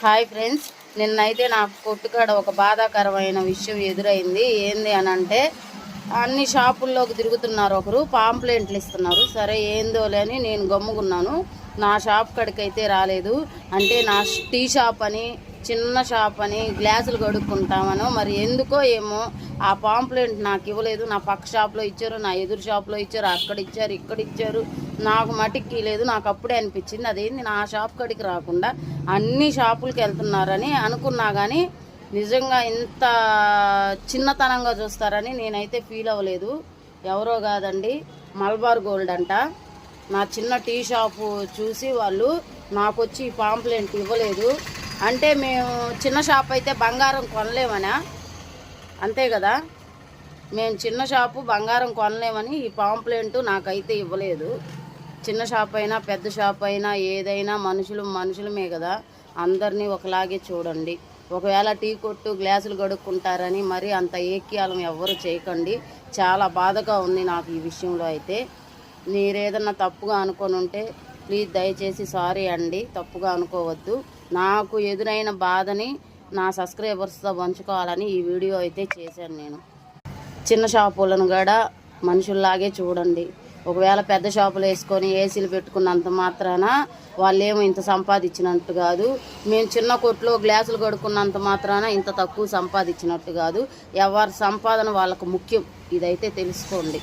Hi friends, నిన్నైతే నాకు కొట్టుకాడ ఒక బాధాకరమైన విషయం ఎదురైంది. ఏంది అని అంటే, అన్ని షాపుల్లోకి తిరుగుతున్నారు, ఒకరు పాంప్లెంట్లు ఇస్తున్నారు. సరే ఏందోలే అని నేను గమ్ముకున్నాను. నా షాప్ కాడికైతే రాలేదు. అంటే నా టీ షాప్ అని, చిన్న షాప్ అని, గ్లాసులు కడుక్కుంటామనో మరి ఎందుకో ఏమో ఆ పాంప్లెంట్ నాకు ఇవ్వలేదు. నా పక్క షాప్లో ఇచ్చారు, నా ఎదురు షాప్లో ఇచ్చారు, అక్కడ ఇచ్చారు, ఇక్కడ ఇచ్చారు. నాకు మటికి లేదు. నాకు అప్పుడే అనిపించింది అదేంది నా షాప్ కాడికి రాకుండా అన్ని షాపులకి వెళ్తున్నారని అనుకున్నా. కానీ నిజంగా ఇంత చిన్నతనంగా చూస్తారని నేనైతే ఫీల్ అవ్వలేదు. ఎవరో కాదండి, మలబార్ గోల్డ్ అంట. నా చిన్న టీ షాపు చూసి వాళ్ళు నాకు వచ్చి పాంప్లెంట్ ఇవ్వలేదు. అంటే మేము చిన్న షాప్ అయితే బంగారం కొనలేమనా? అంతే కదా, మేము చిన్న షాపు బంగారం కొనలేమని ఈ పాంప్లెంట్ నాకైతే ఇవ్వలేదు. చిన్న షాప్ అయినా పెద్ద షాప్ అయినా ఏదైనా మనుషులమే కదా, అందరినీ ఒకలాగే చూడండి. ఒకవేళ టీ కొట్టు గ్లాసులు గడుక్కుంటారని మరి అంత ఏక్యాలం ఎవ్వరు చేయకండి. చాలా బాధగా ఉంది నాకు ఈ విషయంలో. అయితే మీరేదన్నా తప్పుగా అనుకొని ఉంటే ప్లీజ్ దయచేసి సారీ అండి, తప్పుగా అనుకోవద్దు. నాకు ఎదురైన బాధని నా సబ్స్క్రైబర్స్తో పంచుకోవాలని ఈ వీడియో అయితే చేశాను. నేను చిన్న షాపులను కూడా మనుషుల్లాగే చూడండి. ఒకవేళ పెద్ద షాపులు వేసుకొని ఏసీలు పెట్టుకున్నంత మాత్రాన వాళ్ళేమో ఇంత సంపాదించినట్టు కాదు. మేము చిన్న కొట్లో గ్లాసులు కడుక్కున్నంత మాత్రాన ఇంత తక్కువ సంపాదించినట్టు కాదు. ఎవరి సంపాదన వాళ్ళకు ముఖ్యం, ఇదైతే తెలుసుకోండి.